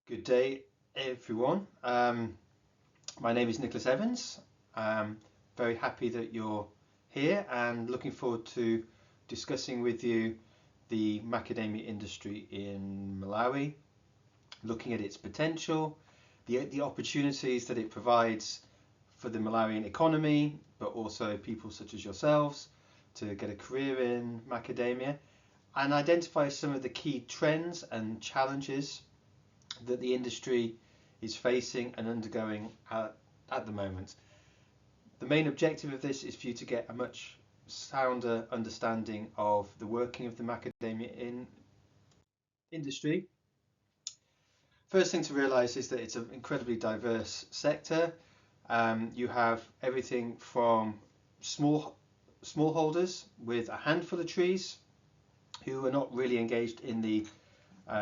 Good day, everyone. My name is Nicholas Evans. Very happy that you're here and looking forward to discussing with you the macadamia industry in Malawi, looking at its potential, the opportunities that it provides for the Malawian economy, but also people such as yourselves to get a career in macadamia, and identify some of the key trends and challenges that the industry is facing and undergoing at the moment. The main objective of this is for you to get a much sounder understanding of the working of the macadamia industry. First thing to realise is that it's an incredibly diverse sector. You have everything from smallholders with a handful of trees who are not really engaged in the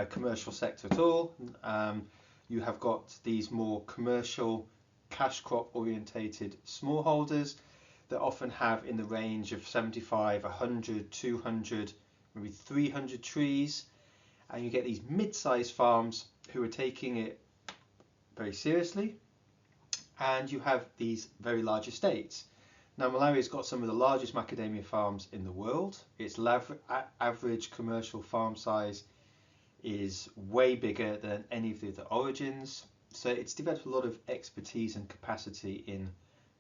commercial sector at all. You have got these more commercial cash crop orientated smallholders that often have in the range of 75, 100, 200, maybe 300 trees. And you get these mid-sized farms who are taking it very seriously. And you have these very large estates. Now, Malawi has got some of the largest macadamia farms in the world. Its average commercial farm size is way bigger than any of the other origins. So it's developed a lot of expertise and capacity in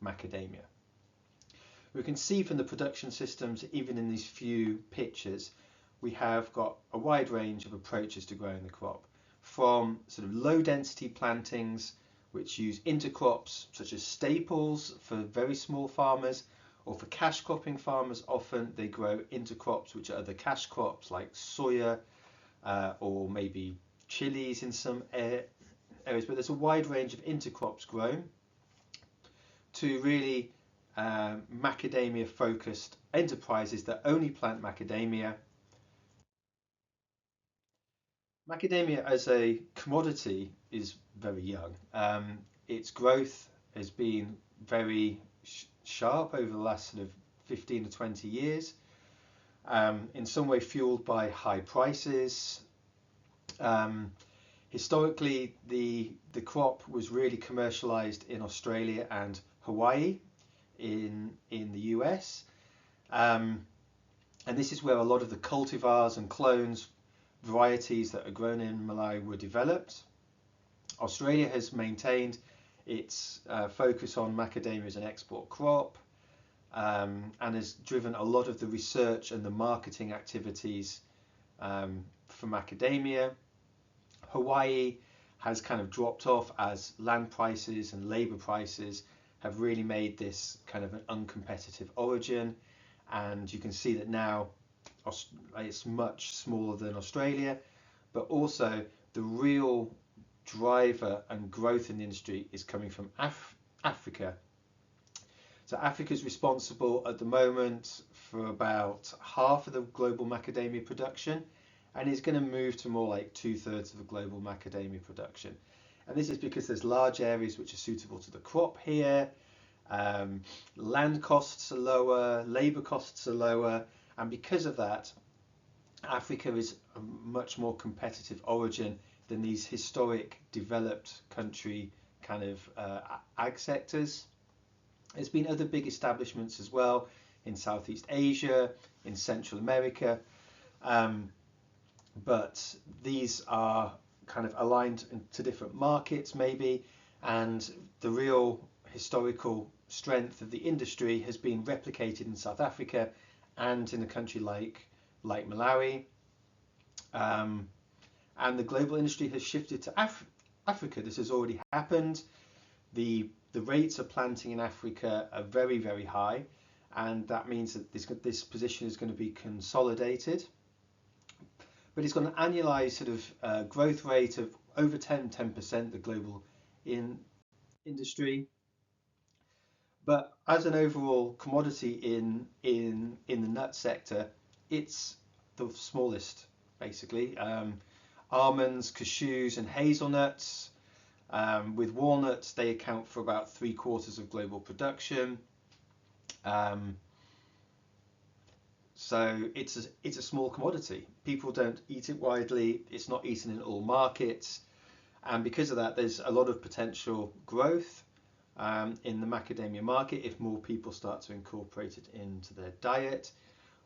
macadamia. We can see from the production systems, even in these few pictures, we have got a wide range of approaches to growing the crop, from sort of low density plantings which use intercrops such as staples for very small farmers, or for cash cropping farmers often they grow intercrops which are other cash crops like soya, or maybe chilies in some areas, but there's a wide range of intercrops grown to really macadamia focused enterprises that only plant macadamia. Macadamia as a commodity is very young. Its growth has been very sharp over the last sort of 15 to 20 years. In some way fueled by high prices. Historically, the crop was really commercialized in Australia and Hawaii in the US. And this is where a lot of the cultivars and clones varieties that are grown in Malawi were developed. Australia has maintained its focus on macadamia as an export crop. And has driven a lot of the research and the marketing activities for macadamia. Hawaii has kind of dropped off as land prices and labour prices have really made this kind of an uncompetitive origin, and you can see that now it's much smaller than Australia, but also the real driver and growth in the industry is coming from Africa. So Africa is responsible at the moment for about half of the global macadamia production, and is going to move to more like 2/3 of the global macadamia production. And this is because there's large areas which are suitable to the crop here. Land costs are lower, labour costs are lower, and because of that, Africa is a much more competitive origin than these historic developed country kind of ag sectors. There's been other big establishments as well in Southeast Asia, in Central America, but these are kind of aligned to different markets maybe, and the real historical strength of the industry has been replicated in South Africa and in a country like Malawi. And the global industry has shifted to Africa. This has already happened. The rates of planting in Africa are very, very high, and that means that this position is going to be consolidated. But it's got an annualized sort of growth rate of over 10%, the global industry. But as an overall commodity in the nut sector, it's the smallest, basically. Almonds, cashews, and hazelnuts. With walnuts, they account for about 3/4 of global production. So it's a small commodity. People don't eat it widely. It's not eaten in all markets. And because of that, there's a lot of potential growth in the macadamia market if more people start to incorporate it into their diet.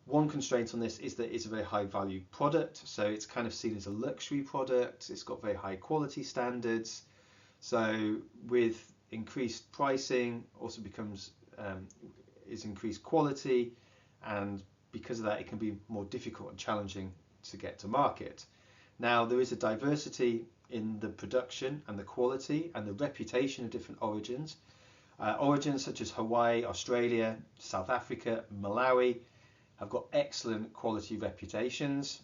One constraint on this is that it's a very high value product, so it's kind of seen as a luxury product. It's got very high quality standards. So with increased pricing also becomes is increased quality, and because of that it can be more difficult and challenging to get to market. Now there is a diversity in the production and the quality and the reputation of different origins. Origins such as Hawaii, Australia, South Africa, Malawi have got excellent quality reputations.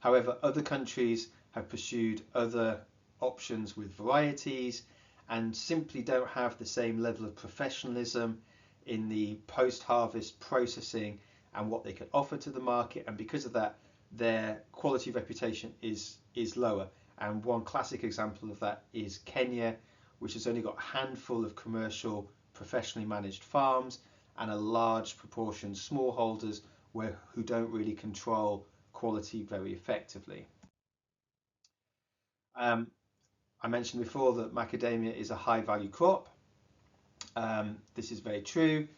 However, other countries have pursued other options with varieties and simply don't have the same level of professionalism in the post-harvest processing and what they can offer to the market, and because of that their quality reputation is lower. And one classic example of that is Kenya, which has only got a handful of commercial professionally managed farms and a large proportion smallholders who don't really control quality very effectively. I mentioned before that macadamia is a high value crop. This is very true.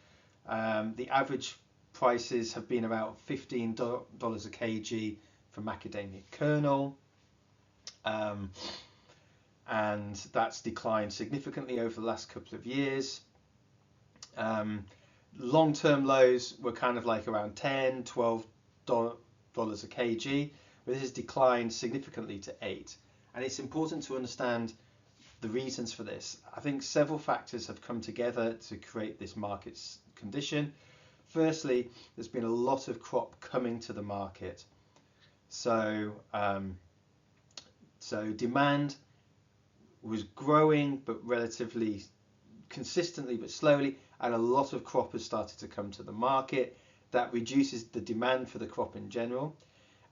The average prices have been about $15 a kg for macadamia kernel, and that's declined significantly over the last couple of years. Long-term lows were kind of like around $10-12 a kg, but this has declined significantly to $8. And it's important to understand the reasons for this. I think several factors have come together to create this market condition. Firstly, there's been a lot of crop coming to the market. So demand was growing, but relatively consistently but slowly, and a lot of crop has started to come to the market. That reduces the demand for the crop in general.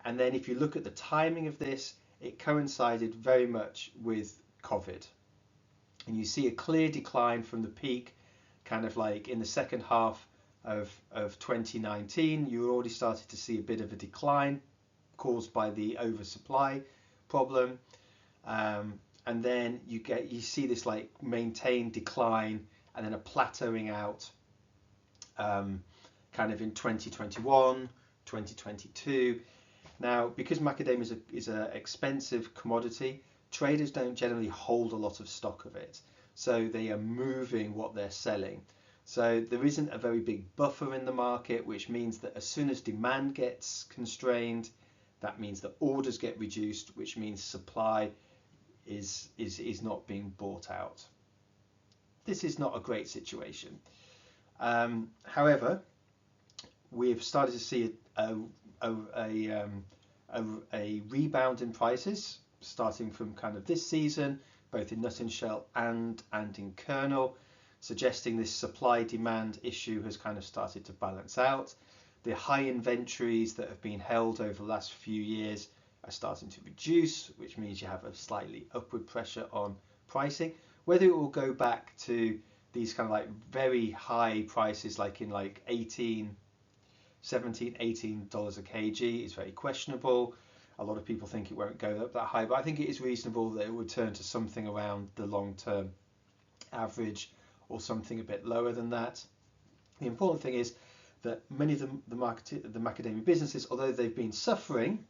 And then if you look at the timing of this, it coincided very much with COVID. And you see a clear decline from the peak, kind of like in the second half of 2019. You already started to see a bit of a decline caused by the oversupply problem. And then you see this like maintained decline and then a plateauing out kind of in 2021, 2022. Now, because macadamia is an expensive commodity, traders don't generally hold a lot of stock of it. So they are moving what they're selling. So there isn't a very big buffer in the market, which means that as soon as demand gets constrained, that means that orders get reduced, which means supply is not being bought out. This is not a great situation. However, we've started to see a rebound in prices starting from kind of this season, both in nut and shell and in kernel, suggesting this supply demand issue has kind of started to balance out. The high inventories that have been held over the last few years are starting to reduce, which means you have a slightly upward pressure on pricing. Whether it will go back to these kind of like very high prices like in like $17, $18 a kg is very questionable. A lot of people think it won't go up that high, but I think it is reasonable that it would turn to something around the long-term average or something a bit lower than that. The important thing is that many of the macadamia businesses, although they've been suffering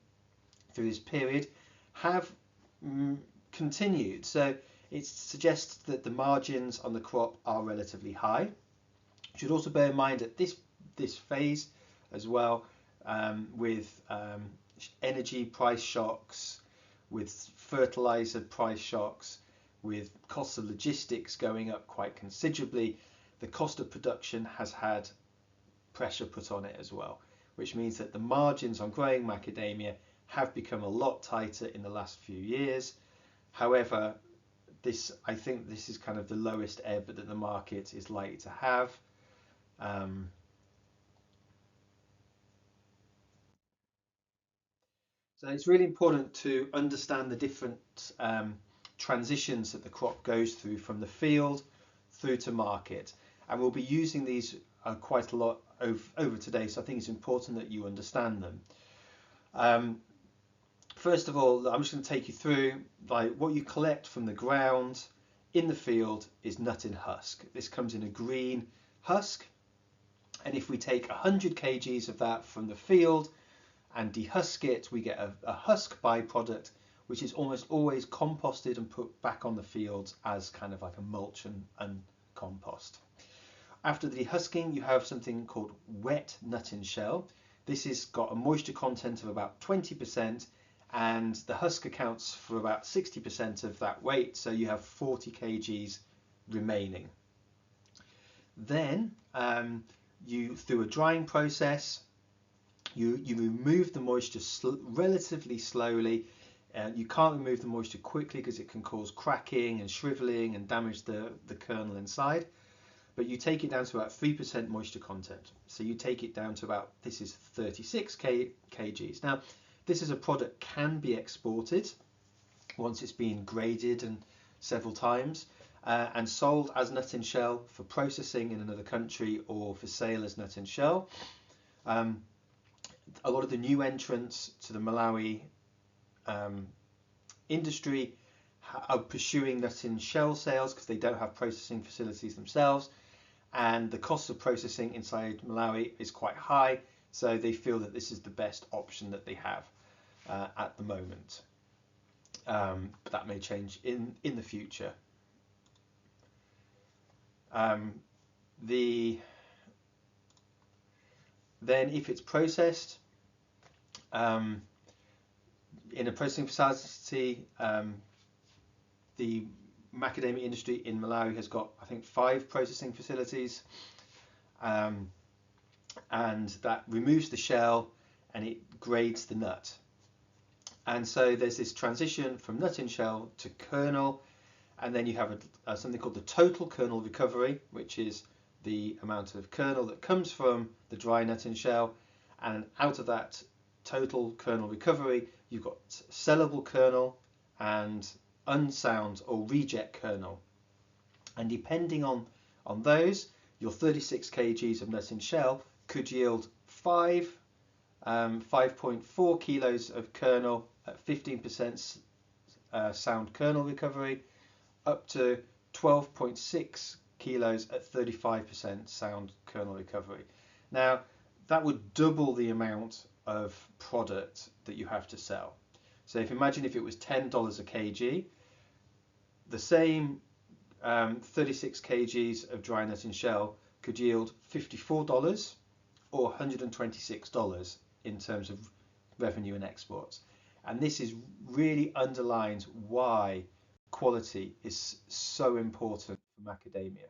through this period, have continued. So it suggests that the margins on the crop are relatively high. You should also bear in mind at this phase as well, with energy price shocks, with fertilizer price shocks, with costs of logistics going up quite considerably, the cost of production has had pressure put on it as well, which means that the margins on growing macadamia have become a lot tighter in the last few years. However, I think this is kind of the lowest ebb that the market is likely to have. So it's really important to understand the different transitions that the crop goes through from the field through to market. And we'll be using these quite a lot over today, so I think it's important that you understand them. First of all, I'm just going to take you through like what you collect from the ground in the field is nut in husk. This comes in a green husk, and if we take 100 kgs of that from the field and dehusk it, we get a husk byproduct, which is almost always composted and put back on the fields as kind of like a mulch and compost. After the dehusking, you have something called wet nut in shell. This has got a moisture content of about 20%, and the husk accounts for about 60% of that weight, so you have 40 kgs remaining. Then you, through a drying process, you remove the moisture relatively slowly. You can't remove the moisture quickly because it can cause cracking and shriveling and damage the kernel inside. But you take it down to about 3% moisture content. So you take it down to about, this is 36 kgs. Now, this as a product can be exported once it's been graded and several times and sold as nut in shell for processing in another country or for sale as nut in shell. A lot of the new entrants to the Malawi industry are pursuing nut in shell sales because they don't have processing facilities themselves, and the cost of processing inside Malawi is quite high, so they feel that this is the best option that they have at the moment. But that may change in the future. Then if it's processed in a processing facility, the macadamia industry in Malawi has got, I think, 5 processing facilities, and that removes the shell and it grades the nut. And so there's this transition from nut in shell to kernel, and then you have something called the total kernel recovery, which is the amount of kernel that comes from the dry nut in shell, and out of that total kernel recovery, you've got sellable kernel and unsound or reject kernel. And depending on those, your 36 kgs of nut in shell could yield 5.4 kilos of kernel at 15% sound kernel recovery, up to 12.6 kilos at 35% sound kernel recovery. Now, that would double the amount of product that you have to sell. So if imagine if it was $10 a kg, the same 36 kgs of dry nut in shell could yield $54 or $126 in terms of revenue and exports. And this is really underlines why quality is so important for macadamia.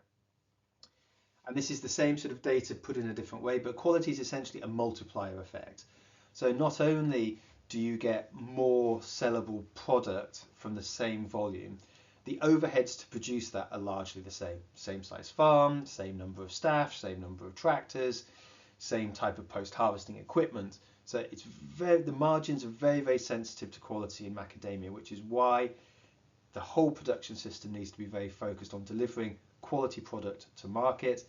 And this is the same sort of data put in a different way, but quality is essentially a multiplier effect. So not only do you get more sellable product from the same volume, the overheads to produce that are largely the same. Same size farm, same number of staff, same number of tractors, same type of post-harvesting equipment. So it's the margins are very, very sensitive to quality in macadamia, which is why the whole production system needs to be very focused on delivering quality product to market.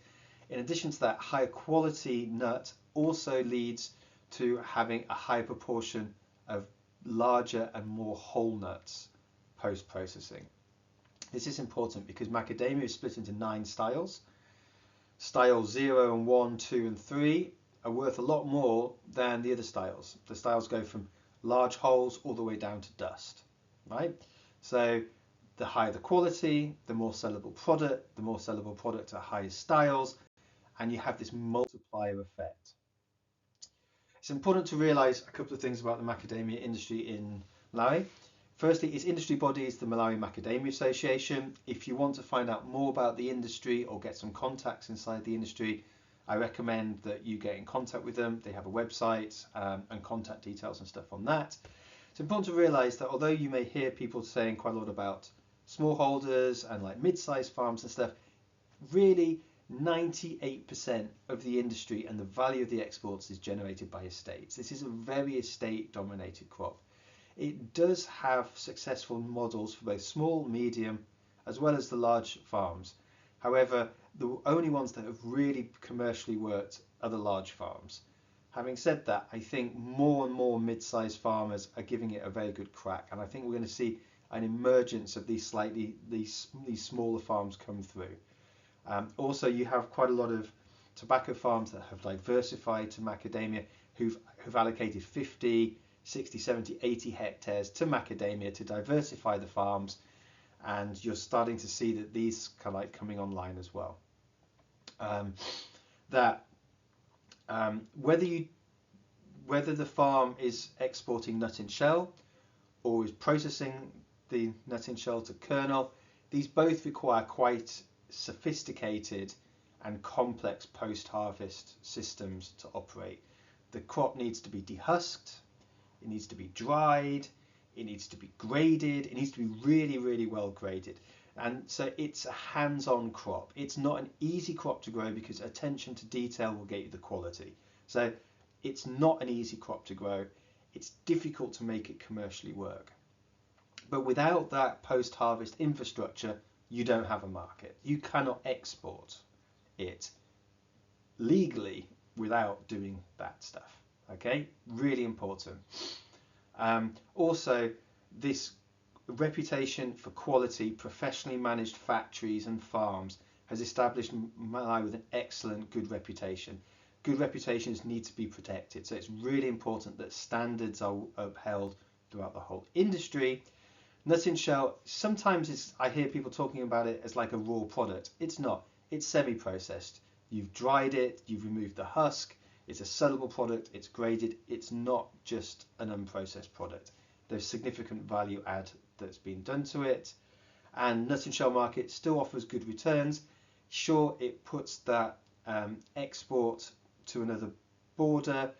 In addition to that, higher quality nut also leads to having a higher proportion of larger and more whole nuts post-processing. This is important because macadamia is split into 9 styles. Styles 0 and 1, 2 and 3 are worth a lot more than the other styles. The styles go from large holes all the way down to dust, right? So the higher the quality, the more sellable product are higher styles, and you have this multiplier effect. It's important to realise a couple of things about the macadamia industry in Malawi. Firstly, its industry body is the Malawi Macadamia Association. If you want to find out more about the industry or get some contacts inside the industry, I recommend that you get in contact with them. They have a website and contact details and stuff on that. It's important to realise that although you may hear people saying quite a lot about smallholders and like mid-sized farms and stuff, really 98% of the industry and the value of the exports is generated by estates. This is a very estate-dominated crop. It does have successful models for both small, medium, as well as the large farms. However, the only ones that have really commercially worked are the large farms. Having said that, I think more and more mid-sized farmers are giving it a very good crack, and I think we're going to see an emergence of these smaller farms come through. Also, you have quite a lot of tobacco farms that have diversified to macadamia, who've allocated 50, 60, 70, 80 hectares to macadamia to diversify the farms, and you're starting to see that these kind of like coming online as well. That whether the farm is exporting nut in shell or is processing the nut in shell to kernel, these both require quite sophisticated and complex post-harvest systems to operate. The crop needs to be dehusked, it needs to be dried, it needs to be graded, it needs to be really, really well graded. And so it's a hands-on crop. It's not an easy crop to grow because attention to detail will get you the quality. So it's not an easy crop to grow. It's difficult to make it commercially work. But without that post-harvest infrastructure, you don't have a market. You cannot export it legally without doing that stuff. Okay, really important. Also, this reputation for quality, professionally managed factories and farms has established Malawi with an excellent, good reputation. Good reputations need to be protected, so it's really important that standards are upheld throughout the whole industry. Nut in shell, sometimes I hear people talking about it as like a raw product. It's not. It's semi-processed. You've dried it, you've removed the husk, it's a sellable product, it's graded. It's not just an unprocessed product. There's significant value add that's been done to it, and nut and shell market still offers good returns. Sure, it puts that export to another border.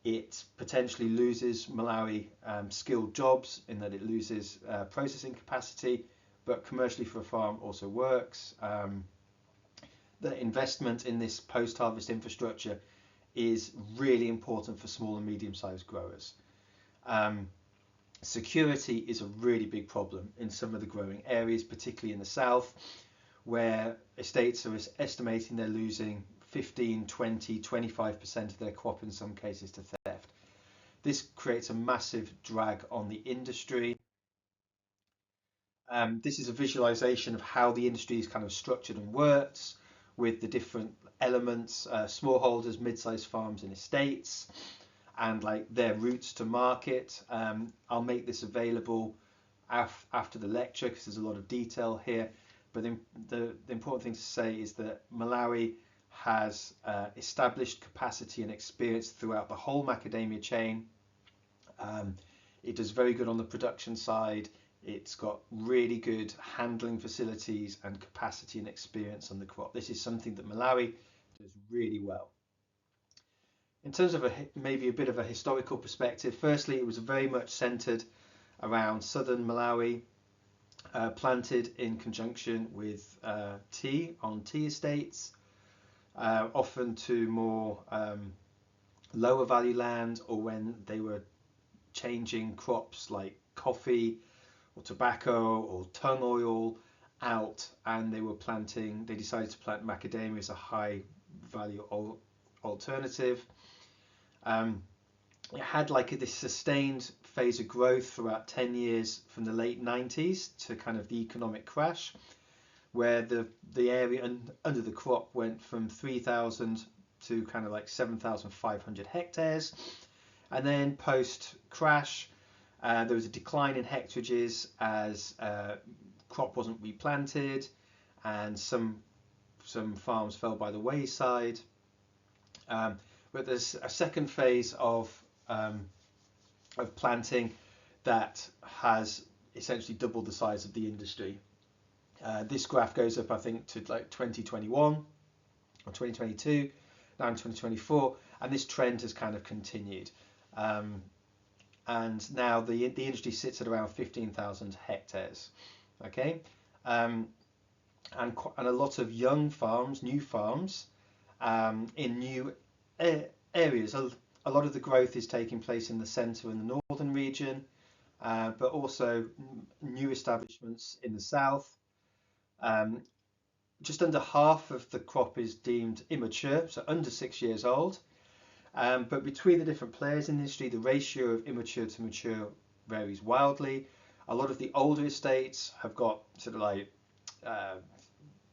It potentially loses Malawi skilled jobs in that it loses processing capacity, but commercially for a farm also works. The investment in this post-harvest infrastructure is really important for small and medium-sized growers. Security is a really big problem in some of the growing areas, particularly in the south, where estates are estimating they're losing 15, 20, 25% of their crop in some cases to theft. This creates a massive drag on the industry. This is a visualization of how the industry is kind of structured and works with the different elements, smallholders, mid-sized farms and estates, and like their routes to market. I'll make this available after the lecture because there's a lot of detail here. But the important thing to say is that Malawi has established capacity and experience throughout the whole macadamia chain. It does very good on the production side. It's got really good handling facilities and capacity and experience on the crop. This is something that Malawi does really well. In terms of maybe a bit of a historical perspective, firstly, it was very much centered around southern Malawi, planted in conjunction with tea on tea estates, often to more lower value land, or when they were changing crops like coffee or tobacco or tung oil out, and they decided to plant macadamia as a high value alternative. It had like this sustained phase of growth for about 10 years from the late 90s to kind of the economic crash, where the area under the crop went from 3,000 to kind of like 7,500 hectares. And then post crash, there was a decline in hectages as crop wasn't replanted, and some farms fell by the wayside. But there's a second phase of planting that has essentially doubled the size of the industry. This graph goes up, I think, to like 2021 or 2022, now in 2024, and this trend has kind of continued. And now the industry sits at around 15,000 hectares. Okay, and a lot of young farms, new farms, in new areas. A lot of the growth is taking place in the centre and the northern region, but also new establishments in the south. Just under half of the crop is deemed immature, so under 6 years old, But between the different players in the industry, the ratio of immature to mature varies wildly. A lot of the older estates have got sort of like uh,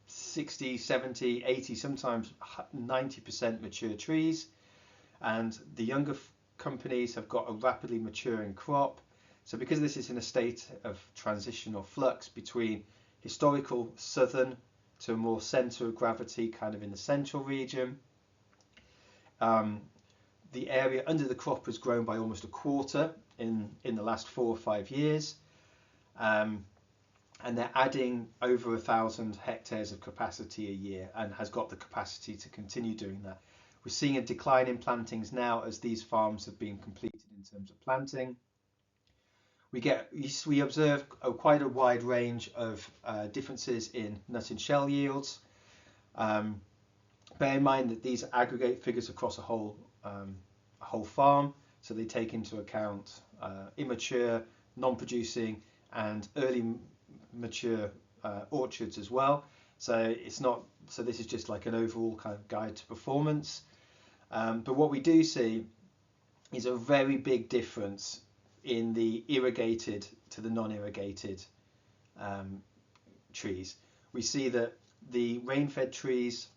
60, 70, 80, sometimes 90% mature trees, and the younger companies have got a rapidly maturing crop. So because this is in a state of transition or flux between historical southern to a more centre of gravity kind of in the central region, um, the area under the crop has grown by almost a quarter in the last 4 or 5 years. Um, and they're adding over 1,000 hectares of capacity a year and has got the capacity to continue doing that. We're seeing a decline in plantings now as these farms have been completed in terms of planting. We observe quite a wide range of differences in nut and shell yields. Um, Bear in mind that these are aggregate figures across a whole farm, so they take into account immature, non-producing, and early mature orchards as well. So it's not. So this is just like an overall kind of guide to performance. But what we do see is a very big difference in the irrigated to the non-irrigated trees. We see that the rain-fed trees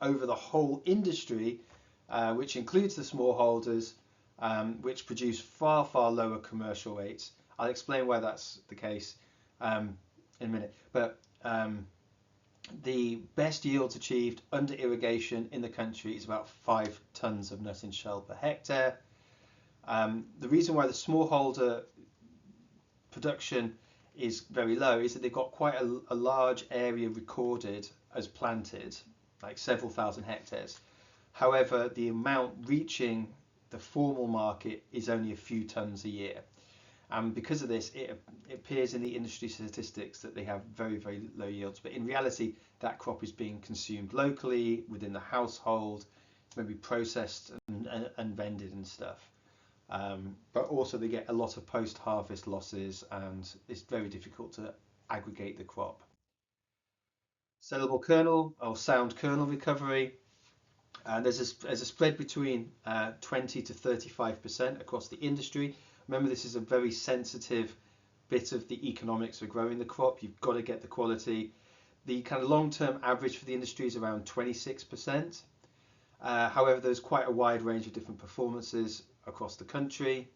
over the whole industry, which includes the smallholders, which produce far, far lower commercial rates. I'll explain why that's the case in a minute. But the best yields achieved under irrigation in the country is about 5 tons of nut and shell per hectare. The reason why the smallholder production is very low is that they've got quite a large area recorded as planted, like several thousand hectares. However, the amount reaching the formal market is only a few tons a year. And because of this, it appears in the industry statistics that they have very, very low yields. But in reality, that crop is being consumed locally within the household, maybe processed and vended and stuff. But also they get a lot of post-harvest losses, and it's very difficult to aggregate the crop. Sellable kernel or sound kernel recovery. And there's a spread between 20 to 35% across the industry. Remember, this is a very sensitive bit of the economics of growing the crop. You've got to get the quality. The kind of long-term average for the industry is around 26%. However, there's quite a wide range of different performances across the country.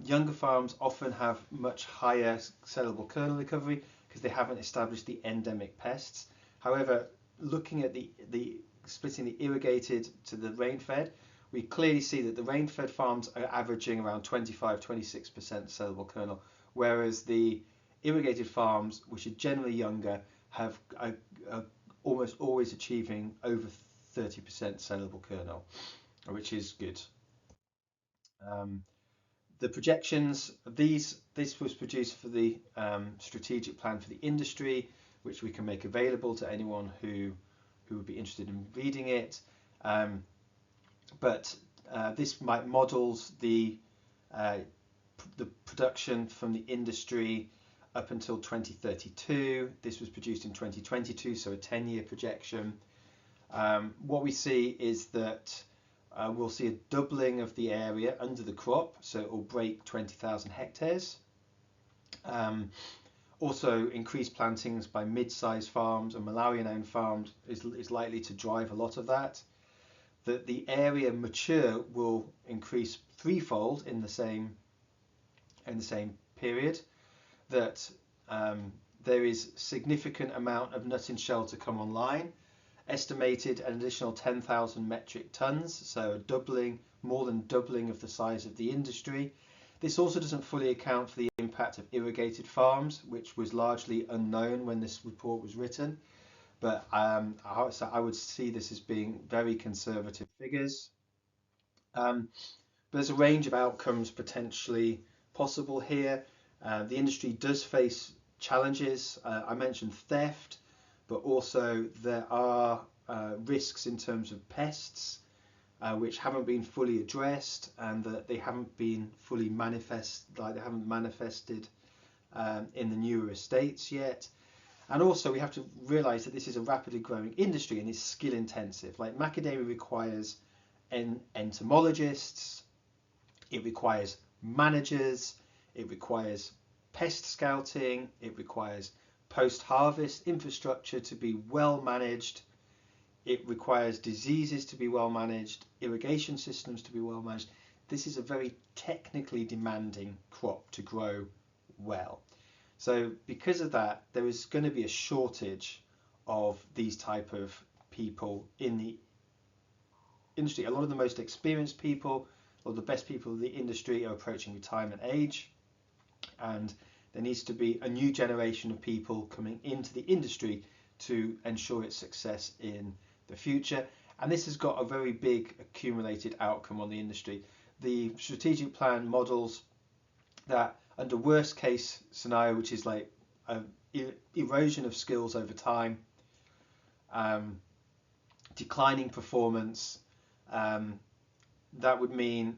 Younger farms often have much higher sellable kernel recovery because they haven't established the endemic pests. However, looking at the splitting the irrigated to the rain-fed, we clearly see that the rain-fed farms are averaging around 25-26% sellable kernel, whereas the irrigated farms, which are generally younger, have almost always achieving over 30% sellable kernel, which is good. The projections, this was produced for the strategic plan for the industry, which we can make available to anyone who would be interested in reading it. But this models the production from the industry up until 2032. This was produced in 2022, so a 10-year projection. What we see is that we'll see a doubling of the area under the crop, so it will break 20,000 hectares. Also, increased plantings by mid-sized farms and Malawian-owned farms is likely to drive a lot of that. That the area mature will increase threefold in the same period. That there is significant amount of nut and shell to come online. Estimated an additional 10,000 metric tons, so a doubling, more than doubling of the size of the industry. This also doesn't fully account for the impact of irrigated farms, which was largely unknown when this report was written. But so I would see this as being very conservative figures. But there's a range of outcomes potentially possible here. The industry does face challenges. I mentioned theft, but also there are risks in terms of pests, which haven't been fully addressed, and that they haven't been fully manifested in the newer estates yet. And also we have to realise that this is a rapidly growing industry and is skill intensive. Like macadamia requires entomologists, it requires managers, it requires pest scouting, it requires post-harvest infrastructure to be well managed, it requires diseases to be well managed, irrigation systems to be well managed. This is a very technically demanding crop to grow well. So because of that, there is going to be a shortage of these type of people in the industry. A lot of the most experienced people, or the best people in the industry, are approaching retirement age, and there needs to be a new generation of people coming into the industry to ensure its success in the future. And this has got a very big accumulated outcome on the industry. The strategic plan models that under worst case scenario, which is like erosion of skills over time, declining performance, that would mean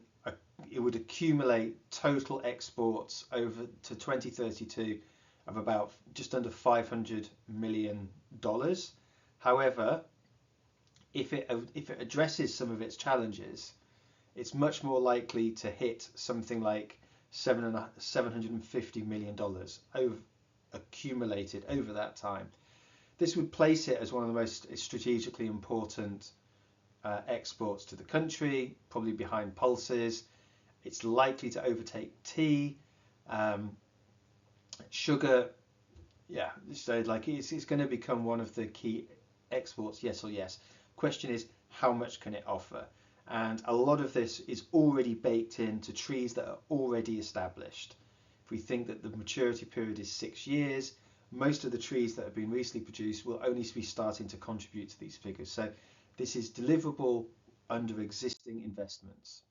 it would accumulate total exports over to 2032 of about just under $500 million. However, if it addresses some of its challenges, it's much more likely to hit something like $750 million accumulated over that time. This would place it as one of the most strategically important exports to the country, probably behind pulses. It's likely to overtake tea, sugar. Yeah, so like it's going to become one of the key exports, yes or yes. Question is, how much can it offer? And a lot of this is already baked into trees that are already established. If we think that the maturity period is 6 years, most of the trees that have been recently produced will only be starting to contribute to these figures. So this is deliverable under existing investments.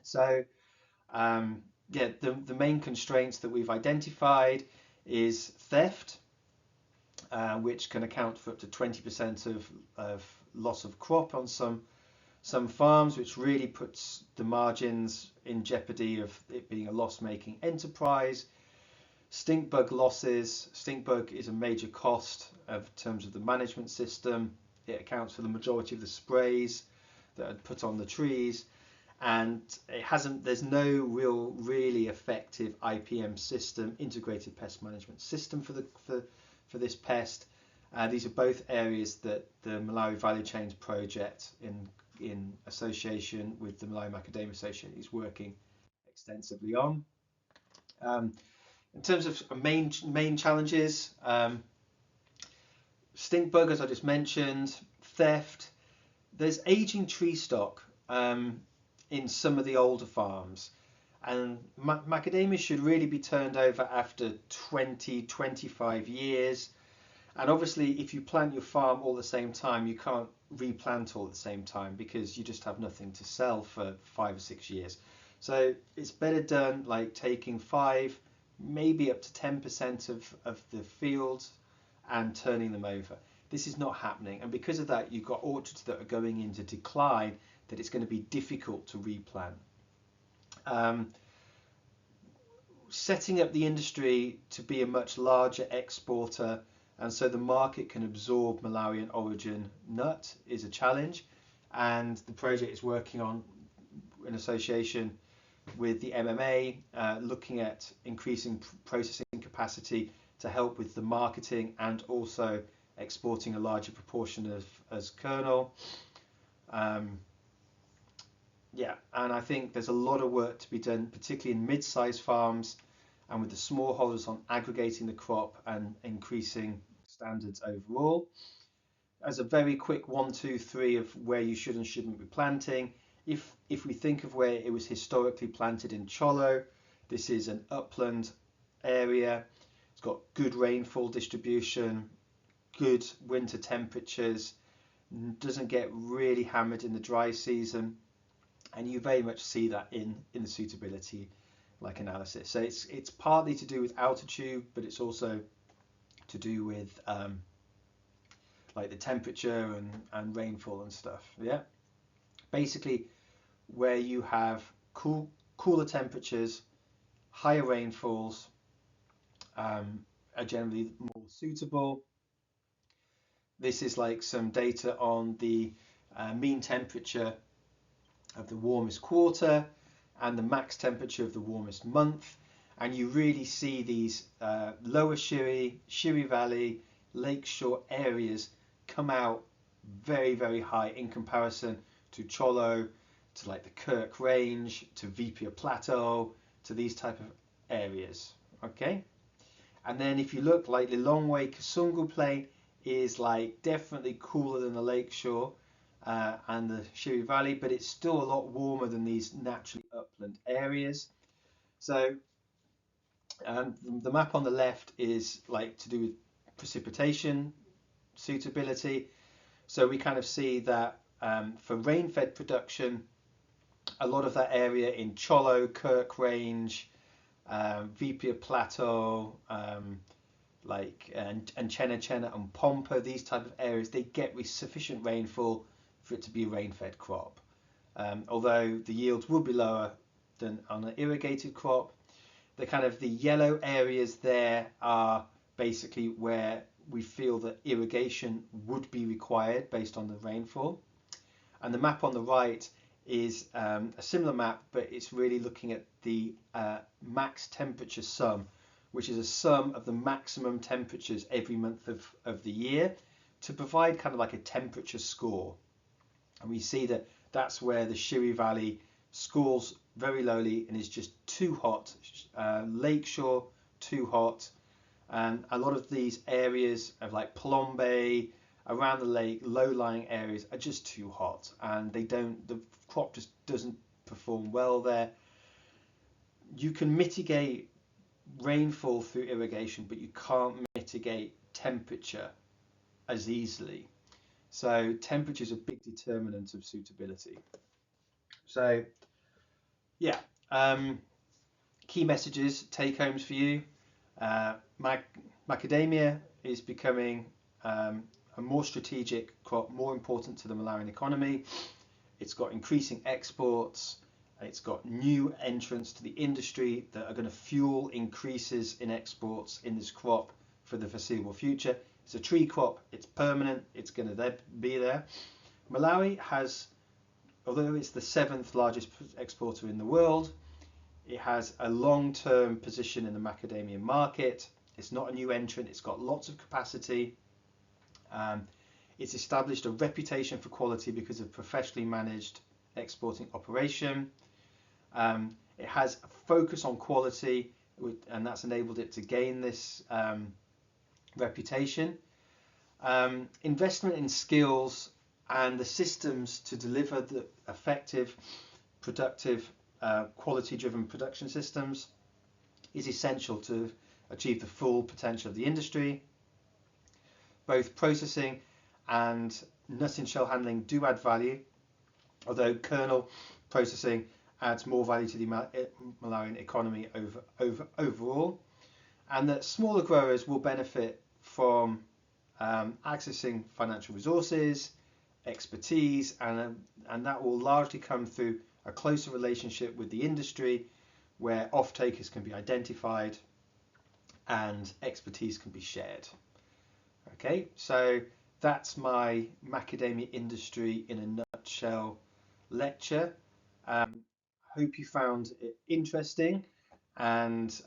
So yeah, the main constraints that we've identified is theft, which can account for up to 20% of loss of crop on some farms, which really puts the margins in jeopardy of it being a loss-making enterprise. Stink bug losses. Stink bug is a major cost in terms of the management system. It accounts for the majority of the sprays that are put on the trees, and there's no really effective IPM system, integrated pest management system, for this pest. These are both areas that the Malawi Value Chains Project, in association with the Malawi Macadamia Association, is working extensively on. In terms of main challenges, stink bug, as I just mentioned, theft. There's aging tree stock in some of the older farms, and macadamia should really be turned over after 20-25 years. And obviously, if you plant your farm all at the same time, you can't replant all at the same time because you just have nothing to sell for 5 or 6 years. So it's better done like taking 5, maybe up to 10% of the fields and turning them over. This is not happening, and because of that, you've got orchards that are going into decline, that it's going to be difficult to replant. Setting up the industry to be a much larger exporter, and so the market can absorb Malawian origin nut, is a challenge, and the project is working on, in association with the MMA, looking at increasing processing capacity to help with the marketing and also exporting a larger proportion as kernel. Yeah, and I think there's a lot of work to be done, particularly in mid-sized farms and with the smallholders, on aggregating the crop and increasing standards overall. As a very quick 1, 2, 3 of where you should and shouldn't be planting, if we think of where it was historically planted in Cholo, this is an upland area. It's got good rainfall distribution, good winter temperatures, doesn't get really hammered in the dry season, and you very much see that in the suitability analysis. So it's partly to do with altitude, but it's also to do with like the temperature and rainfall and stuff. Yeah, basically where you have cooler temperatures, higher rainfalls, are generally more suitable. This is like some data on the mean temperature of the warmest quarter and the max temperature of the warmest month. And you really see these lower Shiri Valley, lakeshore areas come out very, very high in comparison to Cholo, to like the Kirk Range, to Vipia Plateau, to these type of areas. Okay. And then if you look, like the Lilongwe Kasungu Plain is like definitely cooler than the lakeshore and the Shiri Valley, but it's still a lot warmer than these naturally upland areas. So the map on the left is like to do with precipitation suitability. So we kind of see that for rain-fed production, a lot of that area in Cholo, Kirk Range, Vipia Plateau, and Chena and Pompa, these type of areas, they get sufficient rainfall for it to be a rain-fed crop. Although the yields will be lower than on an irrigated crop. The yellow areas there are basically where we feel that irrigation would be required based on the rainfall. And the map on the right is a similar map, but it's really looking at the max temperature sum, which is a sum of the maximum temperatures every month of the year to provide kind of like a temperature score. And we see that that's where the Shiri Valley scores very lowly and is just too hot. Lakeshore, too hot. And a lot of these areas of like Palombe, around the lake, low-lying areas are just too hot, and the crop just doesn't perform well there. You can mitigate rainfall through irrigation, but you can't mitigate temperature as easily. So temperature is a big determinant of suitability. So yeah, key messages, take homes for you. Macadamia is becoming a more strategic crop, more important to the Malawian economy. It's got increasing exports. It's got new entrants to the industry that are going to fuel increases in exports in this crop for the foreseeable future. It's a tree crop. It's permanent. It's going to be there. Malawi has, although it's the 7th largest exporter in the world, it has a long-term position in the macadamia market. It's not a new entrant. It's got lots of capacity. It's established a reputation for quality because of professionally managed exporting operation. It has a focus on quality, and that's enabled it to gain this reputation. Investment in skills and the systems to deliver the effective, productive, quality-driven production systems is essential to achieve the full potential of the industry. Both processing and nut and shell handling do add value, although kernel processing adds more value to the Malawian economy overall, and that smaller growers will benefit from accessing financial resources, expertise, and that will largely come through a closer relationship with the industry where off-takers can be identified and expertise can be shared. Okay, so that's my macadamia industry in a nutshell lecture. Hope you found it interesting, and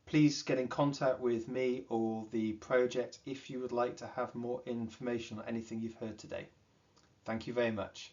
please get in contact with me or the project if you would like to have more information on anything you've heard today. Thank you very much.